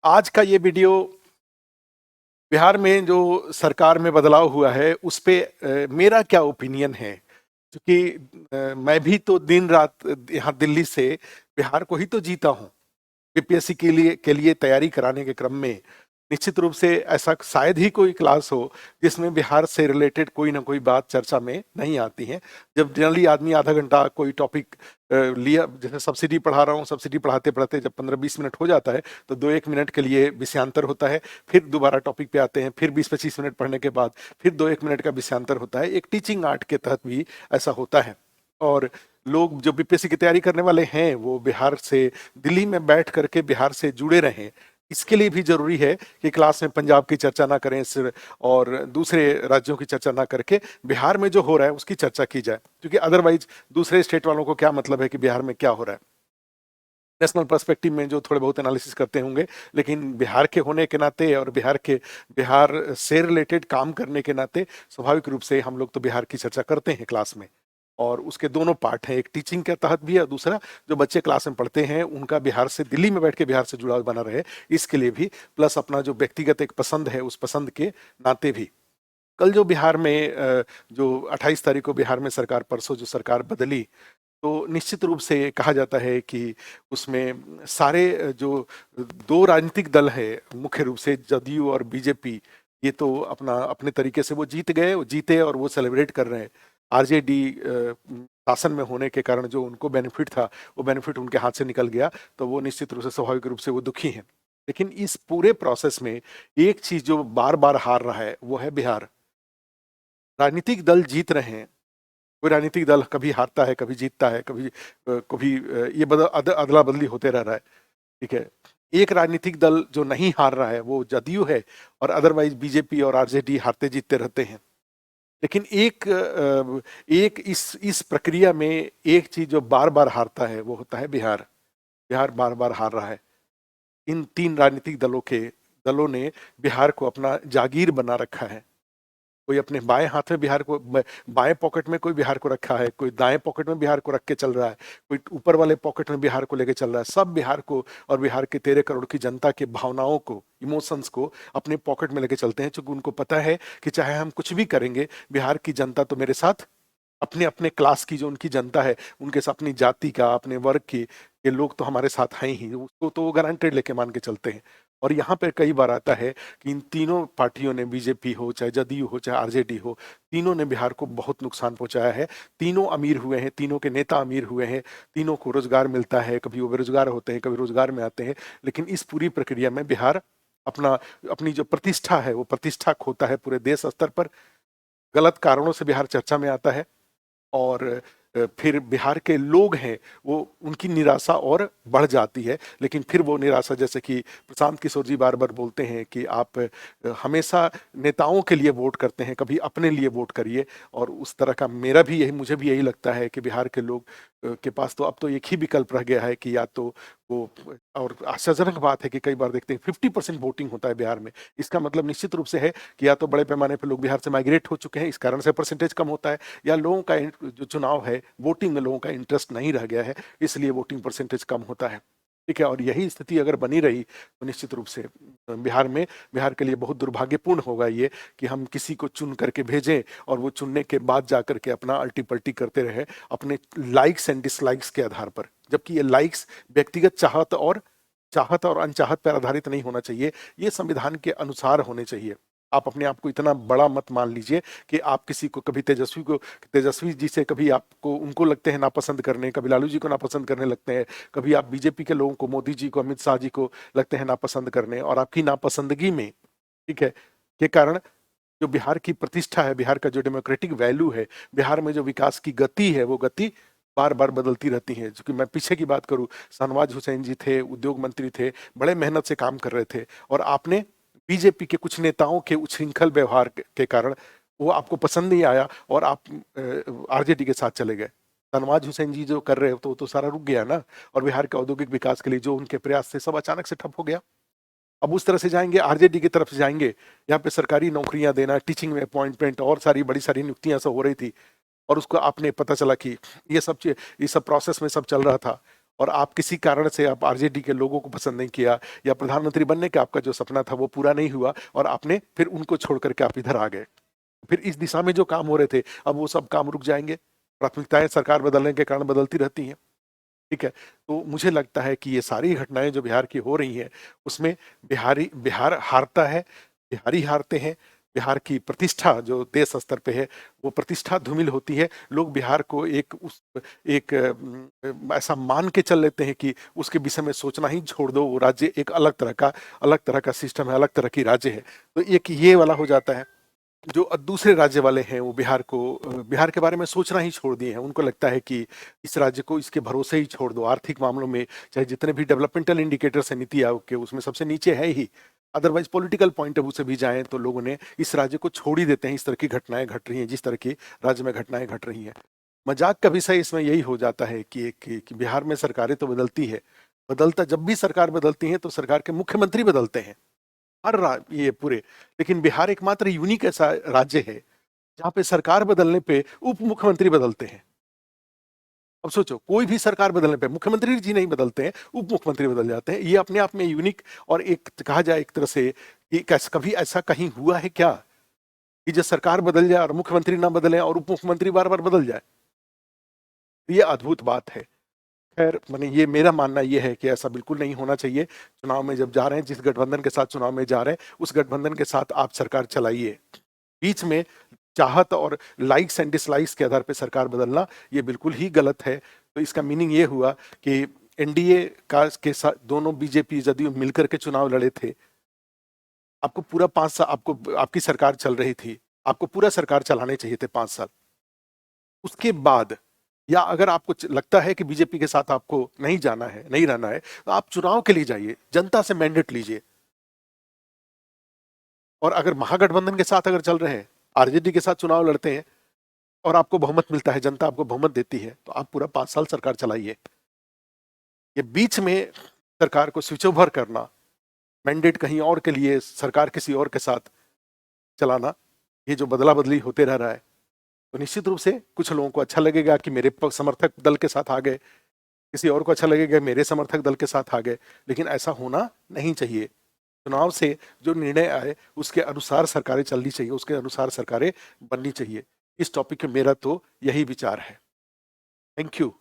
आज का ये वीडियो बिहार में जो सरकार में बदलाव हुआ है उस पे मेरा क्या ओपिनियन है। क्योंकि मैं भी तो दिन रात यहाँ दिल्ली से बिहार को ही तो जीता हूँ। बीपीएससी के लिए तैयारी कराने के क्रम में निश्चित रूप से ऐसा शायद ही कोई क्लास हो जिसमें बिहार से रिलेटेड कोई ना कोई बात चर्चा में नहीं आती है। जब जनरली आदमी आधा घंटा कोई टॉपिक लिया, जैसे सब्सिडी पढ़ा रहा हूँ, सब्सिडी पढ़ाते पढ़ाते जब 15-20 मिनट हो जाता है तो 2-1 मिनट के लिए विषयांतर होता है, फिर दोबारा टॉपिक पे आते हैं, फिर 20-25 मिनट पढ़ने के बाद फिर 2-1 मिनट का विषयांतर होता है। एक टीचिंग आर्ट के तहत भी ऐसा होता है। और लोग जो बीपीएससी की तैयारी करने वाले हैं वो बिहार से दिल्ली में बैठ करके बिहार से जुड़े रहें, इसके लिए भी जरूरी है कि क्लास में पंजाब की चर्चा ना करें और दूसरे राज्यों की चर्चा ना करके बिहार में जो हो रहा है उसकी चर्चा की जाए। क्योंकि अदरवाइज दूसरे स्टेट वालों को क्या मतलब है कि बिहार में क्या हो रहा है। नेशनल पर्सपेक्टिव में जो थोड़े बहुत एनालिसिस करते होंगे, लेकिन बिहार के होने के नाते और बिहार से रिलेटेड काम करने के नाते स्वाभाविक रूप से हम लोग तो बिहार की चर्चा करते हैं क्लास में। और उसके दोनों पार्ट हैं, एक टीचिंग के तहत भी है, दूसरा जो बच्चे क्लास में पढ़ते हैं उनका बिहार से, दिल्ली में बैठ के बिहार से जुड़ाव बना रहे इसके लिए भी, प्लस अपना जो व्यक्तिगत एक पसंद है उस पसंद के नाते भी। कल जो बिहार में जो 28 तारीख को बिहार में सरकार, परसों जो सरकार बदली, तो निश्चित रूप से कहा जाता है कि उसमें सारे जो दो राजनीतिक दल है, मुख्य रूप से जदयू और बीजेपी, ये तो अपना अपने तरीके से वो जीते और वो सेलिब्रेट कर रहे हैं। आरजेडी शासन में होने के कारण जो उनको बेनिफिट था वो बेनिफिट उनके हाथ से निकल गया, तो वो निश्चित रूप से स्वाभाविक रूप से वो दुखी हैं। लेकिन इस पूरे प्रोसेस में एक चीज जो बार बार हार रहा है वो है बिहार। राजनीतिक दल जीत रहे हैं, कोई राजनीतिक दल कभी हारता है, कभी जीतता है, कभी ये अदला बदली होते रह रहा है। ठीक है, एक राजनीतिक दल जो नहीं हार रहा है वो जदयू है, और अदरवाइज बीजेपी और आरजेडी हारते जीतते रहते हैं। लेकिन एक इस प्रक्रिया में एक चीज जो बार बार हारता है वो होता है बिहार। बिहार बार बार हार रहा है। इन तीन राजनीतिक दलों ने बिहार को अपना जागीर बना रखा है। कोई अपने बाएं हाथ में बिहार को, बाएं पॉकेट में कोई बिहार को रखा है, कोई दाएं पॉकेट में बिहार को रख के चल रहा है, कोई ऊपर वाले पॉकेट में बिहार को लेके चल रहा है। सब बिहार को और बिहार के 13 करोड़ की जनता के भावनाओं को, इमोशंस को अपने पॉकेट में लेके चलते हैं, क्योंकि उनको पता है कि चाहे हम कुछ भी करेंगे, बिहार की जनता तो मेरे साथ, अपने अपने क्लास की जो उनकी जनता है, उनके साथ अपनी जाति का, अपने वर्ग की ये लोग तो हमारे साथ हैं ही, उसको तो वो गारंटेड लेके मान के चलते हैं। और यहाँ पे कई बार आता है कि इन तीनों पार्टियों ने, बीजेपी हो चाहे जदयू हो चाहे आरजेडी हो, तीनों ने बिहार को बहुत नुकसान पहुंचाया है। तीनों अमीर हुए हैं, तीनों के नेता अमीर हुए हैं, तीनों को रोजगार मिलता है, कभी वो बेरोजगार होते हैं, कभी रोजगार में आते हैं। लेकिन इस पूरी प्रक्रिया में बिहार अपना, अपनी जो प्रतिष्ठा है वो प्रतिष्ठा खोता है पूरे देश स्तर पर। गलत कारणों से बिहार चर्चा में आता है, और फिर बिहार के लोग हैं वो, उनकी निराशा और बढ़ जाती है। लेकिन फिर वो निराशा, जैसे कि प्रशांत किशोर जी बार बार बोलते हैं कि आप हमेशा नेताओं के लिए वोट करते हैं, कभी अपने लिए वोट करिए। और उस तरह का मुझे भी यही लगता है कि बिहार के लोग के पास तो अब तो एक ही विकल्प रह गया है कि या तो वो, और आश्चर्यजनक बात है कि कई बार देखते हैं 50% वोटिंग होता है बिहार में। इसका मतलब निश्चित रूप से है कि या तो बड़े पैमाने पर लोग बिहार से माइग्रेट हो चुके हैं, इस कारण से परसेंटेज कम होता है, या लोगों का जो चुनाव है, वोटिंग में लोगों का इंटरेस्ट नहीं रह गया है, इसलिए वोटिंग परसेंटेज कम होता है। ठीक है, और यही स्थिति अगर बनी रही तो निश्चित रूप से बिहार के लिए बहुत दुर्भाग्यपूर्ण होगा ये कि हम किसी को चुन करके भेजें और वो चुनने के बाद जाकर के अपना अल्टी पल्टी करते रहे अपने लाइक्स एंड डिसलाइक्स के आधार पर। जबकि ये लाइक्स व्यक्तिगत चाहत और अनचाहत पर आधारित नहीं होना चाहिए, ये संविधान के अनुसार होने चाहिए। आप अपने आप को इतना बड़ा मत मान लीजिए कि आप किसी को, कभी तेजस्वी जी से कभी आपको उनको लगते हैं नापसंद करने, कभी लालू जी को नापसंद करने लगते हैं, कभी आप बीजेपी के लोगों को, मोदी जी को, अमित शाह जी को लगते हैं नापसंद करने, और आपकी नापसंदगी में, ठीक है, के कारण जो बिहार की प्रतिष्ठा है, बिहार का जो डेमोक्रेटिक वैल्यू है, बिहार में जो विकास की गति है, वो गति बार बार बदलती रहती है। क्योंकि मैं पीछे की बात करूं, शाहनवाज हुसैन जी थे, उद्योग मंत्री थे, बड़े मेहनत से काम कर रहे थे, और आपने बीजेपी के कुछ नेताओं के उच्छृंखल व्यवहार के कारण वो आपको पसंद नहीं आया और आप आरजेडी के साथ चले गए। शाहनवाज हुसैन जी जो कर रहे हो तो सारा रुक गया ना, और बिहार के औद्योगिक विकास के लिए जो उनके प्रयास थे सब अचानक से ठप हो गया। अब उस तरह से जाएंगे, आरजेडी की तरफ से जाएंगे, यहाँ पे सरकारी नौकरियां देना, टीचिंग में अपॉइंटमेंट और सारी बड़ी सारी नियुक्तियां सब हो रही थी, और उसको आपने पता चला कि ये सब प्रोसेस में सब चल रहा था, और आप किसी कारण से आप आरजेडी के लोगों को पसंद नहीं किया, या प्रधानमंत्री बनने का आपका जो सपना था वो पूरा नहीं हुआ, और आपने फिर उनको छोड़ करके आप इधर आ गए, फिर इस दिशा में जो काम हो रहे थे अब वो सब काम रुक जाएंगे। प्राथमिकताएं सरकार बदलने के कारण बदलती रहती हैं, ठीक है। तो मुझे लगता है कि ये सारी घटनाएं जो बिहार की हो रही हैं उसमें बिहार हारता है, बिहारी हारते हैं, बिहार की प्रतिष्ठा जो देश स्तर पे है वो प्रतिष्ठा धूमिल होती है। लोग बिहार को ऐसा मान के चल लेते हैं कि उसके विषय में सोचना ही छोड़ दो, वो राज्य एक अलग तरह का सिस्टम है, अलग तरह की राज्य है। तो एक ये वाला हो जाता है। जो दूसरे राज्य वाले हैं वो बिहार के बारे में सोचना ही छोड़ दिए हैं। उनको लगता है कि इस राज्य को इसके भरोसे ही छोड़ दो। आर्थिक मामलों में चाहे जितने भी डेवलपमेंटल इंडिकेटर्स है नीति आयोग के, उसमें सबसे नीचे है ही। Otherwise political point of view से भी जाएं तो लोगों ने इस राज्य को छोड़ ही देते हैं। इस तरह की घटनाएं घट रही हैं जिस तरह की राज्य में घटनाएं घट रही हैं। मजाक का विषय इसमें यही हो जाता है कि बिहार में सरकारें तो बदलती है, जब भी सरकार बदलती है तो सरकार के मुख्यमंत्री बदलते हैं ये पूरे। लेकिन बिहार एकमात्र यूनिक ऐसा राज्य है जहां पे सरकार बदलने पे उप मुख्यमंत्री बदलते हैं। अब सोचो, कोई भी सरकार बदलने पे मुख्यमंत्री जी नहीं बदलते हैं, उप मुख्यमंत्री बदल जाते हैं। ये अपने आप में यूनिक, और एक कहा जाए एक तरह से कि कभी ऐसा कहीं हुआ है क्या कि जब सरकार बदल जाए और मुख्यमंत्री ना बदले और उप मुख्यमंत्री बार बार बदल जाए? ये अद्भुत बात है। खैर, मैंने ये मेरा मानना ये है कि ऐसा बिल्कुल नहीं होना चाहिए। चुनाव में जब जा रहे हैं, जिस गठबंधन के साथ चुनाव में जा रहे हैं उस गठबंधन के साथ आप सरकार चलाइए। बीच में चाहत और लाइक्स एंड डिसलाइक्स के आधार पर सरकार बदलना ये बिल्कुल ही गलत है। तो इसका मीनिंग ये हुआ कि एनडीए का के साथ दोनों बीजेपी जदयू मिलकर के चुनाव लड़े थे। आपको पूरा 5 साल आपको आपकी सरकार चल रही थी, आपको पूरा सरकार चलाने चाहिए थे 5 साल। उसके बाद या अगर आपको लगता है कि बीजेपी के साथ आपको नहीं जाना है, नहीं रहना है, तो आप चुनाव के लिए जाइए, जनता से मैंडेट लीजिए। और अगर महागठबंधन के साथ अगर चल रहे हैं, आरजेडी के साथ चुनाव लड़ते हैं और आपको बहुमत मिलता है, जनता आपको बहुमत देती है, तो आप पूरा 5 साल सरकार चलाइए। ये बीच में सरकार को स्विच ओवर करना, मैंडेट कहीं और के लिए, सरकार किसी और के साथ चलाना, ये जो बदला बदली होते रह रहा है, तो निश्चित रूप से कुछ लोगों को अच्छा लगेगा कि मेरे समर्थक दल के साथ आ गए, किसी और को अच्छा लगेगा मेरे समर्थक दल के साथ आ गए। लेकिन ऐसा होना नहीं चाहिए। चुनाव से जो निर्णय आए उसके अनुसार सरकारें चलनी चाहिए, उसके अनुसार सरकारें बननी चाहिए। इस टॉपिक में मेरा तो यही विचार है। Thank you.